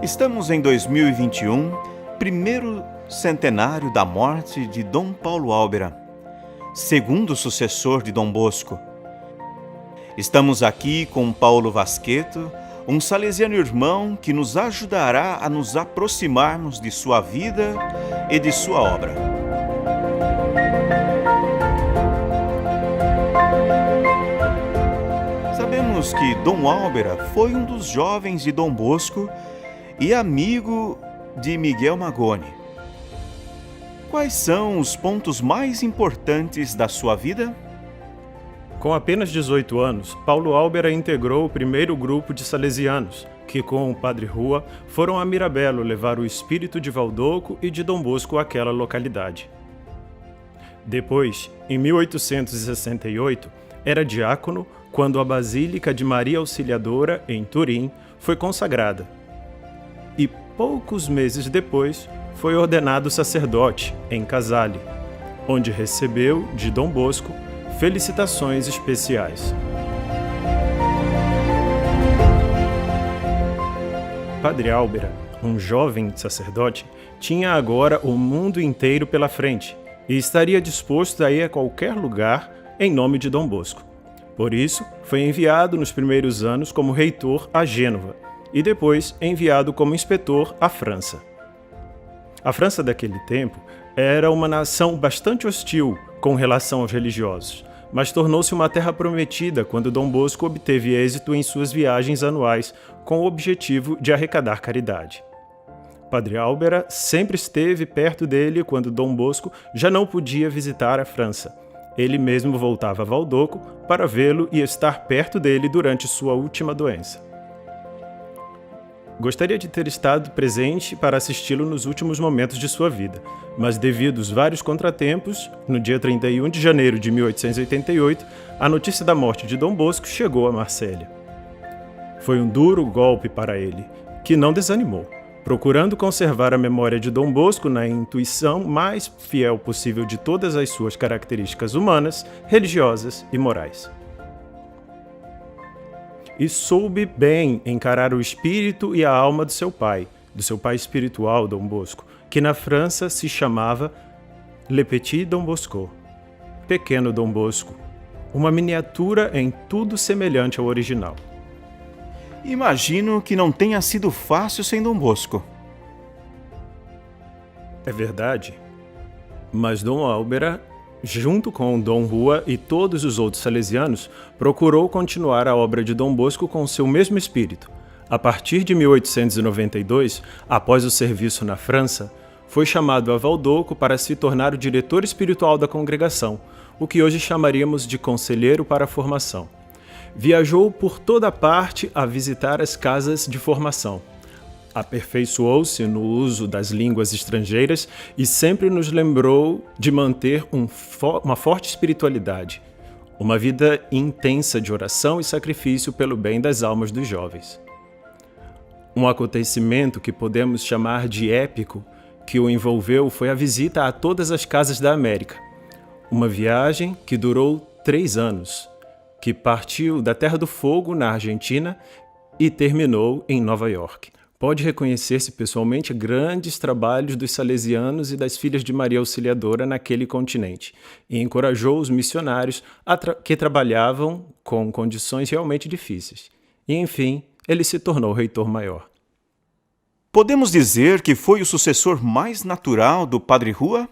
Estamos em 2021, primeiro centenário da morte de Dom Paulo Álbera, segundo sucessor de Dom Bosco. Estamos aqui com Paulo Vasqueto, um salesiano irmão que nos ajudará a nos aproximarmos de sua vida e de sua obra. Sabemos que Dom Álbera foi um dos jovens de Dom Bosco e amigo de Miguel Magone. Quais são os pontos mais importantes da sua vida? Com apenas 18 anos, Paulo Álbera integrou o primeiro grupo de salesianos, que com o Padre Rua foram a Mirabelo levar o espírito de Valdoco e de Dom Bosco àquela localidade. Depois, em 1868, era diácono quando a Basílica de Maria Auxiliadora, em Turim, foi consagrada. E poucos meses depois, foi ordenado sacerdote em Casale, onde recebeu, de Dom Bosco, felicitações especiais. Padre Álbera, um jovem sacerdote, tinha agora o mundo inteiro pela frente e estaria disposto a ir a qualquer lugar em nome de Dom Bosco. Por isso, foi enviado nos primeiros anos como reitor a Gênova e depois enviado como inspetor à França. A França daquele tempo era uma nação bastante hostil com relação aos religiosos, mas tornou-se uma terra prometida quando Dom Bosco obteve êxito em suas viagens anuais com o objetivo de arrecadar caridade. Padre Álbera sempre esteve perto dele quando Dom Bosco já não podia visitar a França. Ele mesmo voltava a Valdoco para vê-lo e estar perto dele durante sua última doença. Gostaria de ter estado presente para assisti-lo nos últimos momentos de sua vida, mas devido aos vários contratempos, no dia 31 de janeiro de 1888, a notícia da morte de Dom Bosco chegou a Marsella. Foi um duro golpe para ele, que não desanimou, procurando conservar a memória de Dom Bosco na intuição mais fiel possível de todas as suas características humanas, religiosas e morais. E soube bem encarar o espírito e a alma do seu pai espiritual, Dom Bosco, que na França se chamava Le Petit Dom Bosco, Pequeno Dom Bosco, uma miniatura em tudo semelhante ao original. Imagino que não tenha sido fácil sem Dom Bosco. É verdade, mas Dom Álbera, junto com Dom Rua e todos os outros salesianos, procurou continuar a obra de Dom Bosco com seu mesmo espírito. A partir de 1892, após o serviço na França, foi chamado a Valdoco para se tornar o diretor espiritual da congregação, o que hoje chamaríamos de conselheiro para a formação. Viajou por toda parte a visitar as casas de formação. Aperfeiçoou-se no uso das línguas estrangeiras e sempre nos lembrou de manter uma forte espiritualidade, uma vida intensa de oração e sacrifício pelo bem das almas dos jovens. Um acontecimento que podemos chamar de épico que o envolveu foi a visita a todas as casas da América, uma viagem que durou 3 anos, que partiu da Terra do Fogo, na Argentina, e terminou em Nova York. Pode reconhecer-se pessoalmente grandes trabalhos dos salesianos e das filhas de Maria Auxiliadora naquele continente, e encorajou os missionários que trabalhavam com condições realmente difíceis. E, enfim, ele se tornou reitor maior. Podemos dizer que foi o sucessor mais natural do Padre Rua?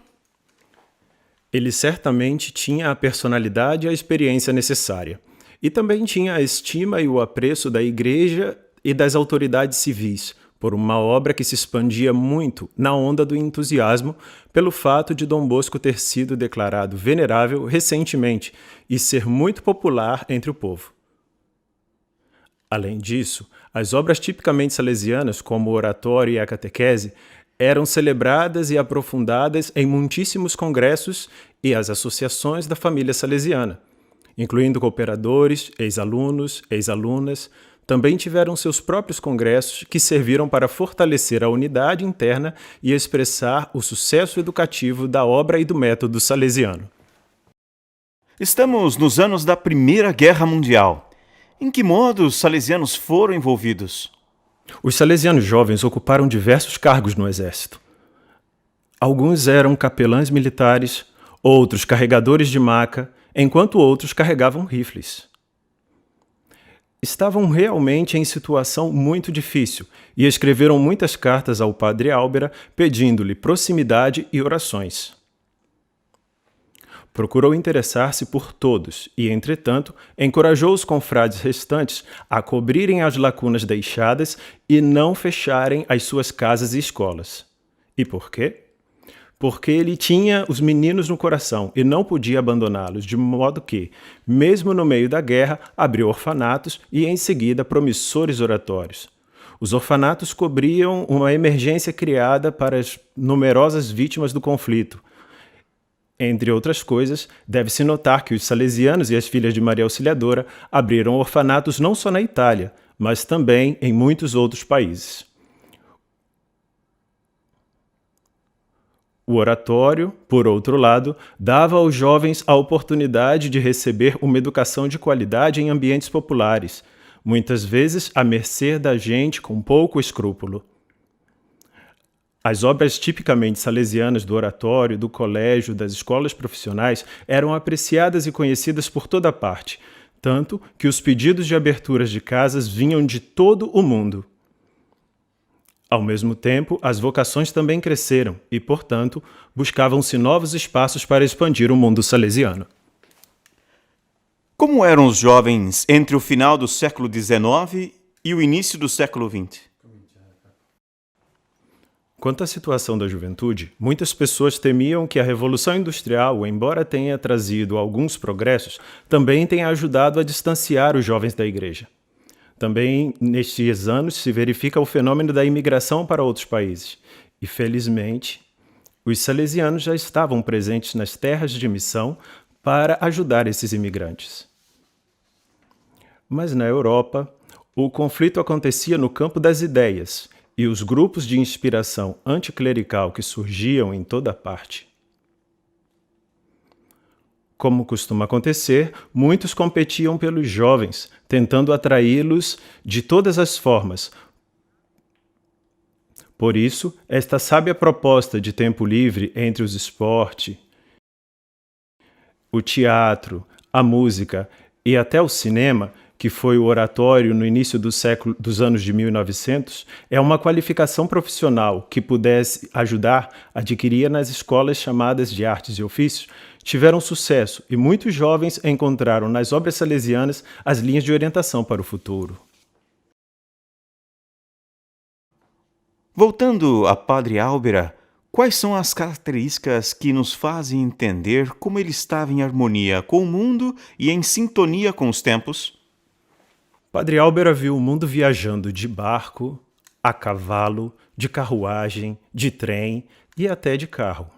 Ele certamente tinha a personalidade e a experiência necessária, e também tinha a estima e o apreço da Igreja e das autoridades civis, por uma obra que se expandia muito na onda do entusiasmo pelo fato de Dom Bosco ter sido declarado venerável recentemente e ser muito popular entre o povo. Além disso, as obras tipicamente salesianas, como o oratório e a catequese, eram celebradas e aprofundadas em muitíssimos congressos e as associações da família salesiana, incluindo cooperadores, ex-alunos, ex-alunas. Também tiveram seus próprios congressos que serviram para fortalecer a unidade interna e expressar o sucesso educativo da obra e do método salesiano. Estamos nos anos da Primeira Guerra Mundial. Em que modo os salesianos foram envolvidos? Os salesianos jovens ocuparam diversos cargos no exército. Alguns eram capelães militares, outros carregadores de maca, enquanto outros carregavam rifles. Estavam realmente em situação muito difícil e escreveram muitas cartas ao padre Álbera pedindo-lhe proximidade e orações. Procurou interessar-se por todos e, entretanto, encorajou os confrades restantes a cobrirem as lacunas deixadas e não fecharem as suas casas e escolas. E por quê? Porque ele tinha os meninos no coração e não podia abandoná-los, de modo que, mesmo no meio da guerra, abriu orfanatos e, em seguida, promissores oratórios. Os orfanatos cobriam uma emergência criada para as numerosas vítimas do conflito. Entre outras coisas, deve-se notar que os salesianos e as filhas de Maria Auxiliadora abriram orfanatos não só na Itália, mas também em muitos outros países. O oratório, por outro lado, dava aos jovens a oportunidade de receber uma educação de qualidade em ambientes populares, muitas vezes à mercê da gente com pouco escrúpulo. As obras tipicamente salesianas do oratório, do colégio, das escolas profissionais eram apreciadas e conhecidas por toda parte, tanto que os pedidos de aberturas de casas vinham de todo o mundo. Ao mesmo tempo, as vocações também cresceram e, portanto, buscavam-se novos espaços para expandir o mundo salesiano. Como eram os jovens entre o final do século XIX e o início do século XX? Quanto à situação da juventude, muitas pessoas temiam que a Revolução Industrial, embora tenha trazido alguns progressos, também tenha ajudado a distanciar os jovens da Igreja. Também, nestes anos, se verifica o fenômeno da imigração para outros países. E, felizmente, os salesianos já estavam presentes nas terras de missão para ajudar esses imigrantes. Mas na Europa, o conflito acontecia no campo das ideias e os grupos de inspiração anticlerical que surgiam em toda parte. Como costuma acontecer, muitos competiam pelos jovens, tentando atraí-los de todas as formas. Por isso, esta sábia proposta de tempo livre entre os esportes, o teatro, a música e até o cinema, que foi o oratório no início dos anos de 1900, é uma qualificação profissional que pudesse ajudar a adquirir nas escolas chamadas de artes e ofícios, tiveram sucesso e muitos jovens encontraram nas obras salesianas as linhas de orientação para o futuro. Voltando a Padre Álbera, quais são as características que nos fazem entender como ele estava em harmonia com o mundo e em sintonia com os tempos? Padre Álbera viu o mundo viajando de barco, a cavalo, de carruagem, de trem e até de carro.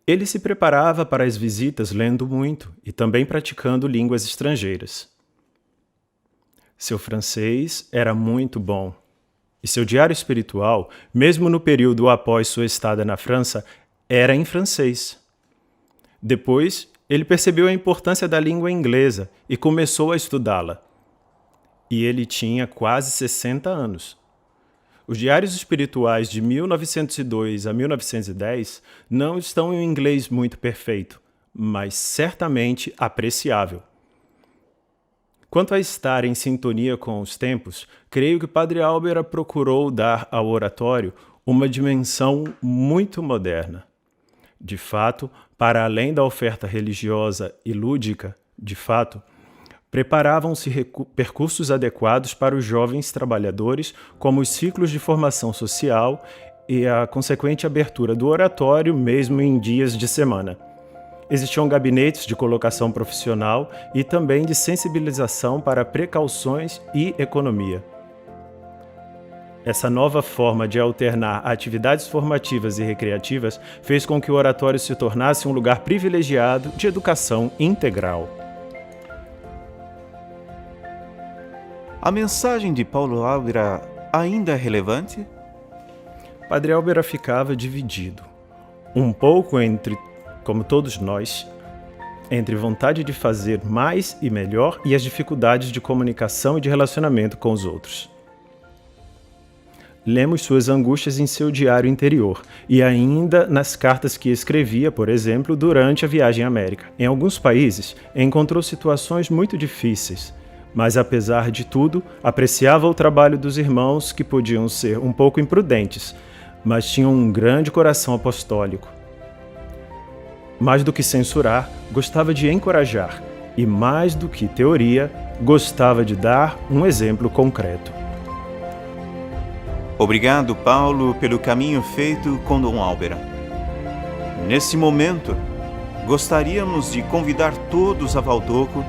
Ele se preparava para as visitas lendo muito e também praticando línguas estrangeiras. Seu francês era muito bom, e seu diário espiritual, mesmo no período após sua estada na França, era em francês. Depois, ele percebeu a importância da língua inglesa e começou a estudá-la. E ele tinha quase 60 anos. Os diários espirituais de 1902 a 1910 não estão em um inglês muito perfeito, mas certamente apreciável. Quanto a estar em sintonia com os tempos, creio que Padre Álbera procurou dar ao oratório uma dimensão muito moderna. De fato, para além da oferta religiosa e lúdica, preparavam-se percursos adequados para os jovens trabalhadores, como os ciclos de formação social e a consequente abertura do oratório mesmo em dias de semana. Existiam gabinetes de colocação profissional e também de sensibilização para precauções e economia. Essa nova forma de alternar atividades formativas e recreativas fez com que o oratório se tornasse um lugar privilegiado de educação integral. A mensagem de Paulo Álbera ainda é relevante? Padre Álbera ficava dividido, um pouco entre, como todos nós, entre vontade de fazer mais e melhor e as dificuldades de comunicação e de relacionamento com os outros. Lemos suas angústias em seu diário interior e ainda nas cartas que escrevia, por exemplo, durante a viagem à América. Em alguns países, encontrou situações muito difíceis, mas apesar de tudo, apreciava o trabalho dos irmãos que podiam ser um pouco imprudentes, mas tinham um grande coração apostólico. Mais do que censurar, gostava de encorajar e, mais do que teoria, gostava de dar um exemplo concreto. Obrigado, Paulo, pelo caminho feito com Dom Álvera. Nesse momento, gostaríamos de convidar todos a Valdoco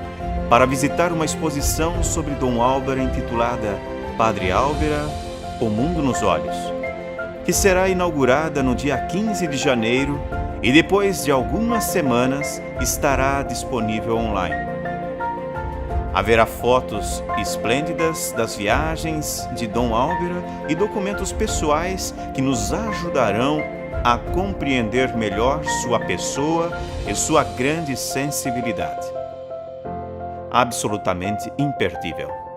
para visitar uma exposição sobre Dom Álvera intitulada Padre Álvera, O Mundo nos Olhos, que será inaugurada no dia 15 de janeiro e depois de algumas semanas estará disponível online. Haverá fotos esplêndidas das viagens de Dom Álvera e documentos pessoais que nos ajudarão a compreender melhor sua pessoa e sua grande sensibilidade. Absolutamente imperdível.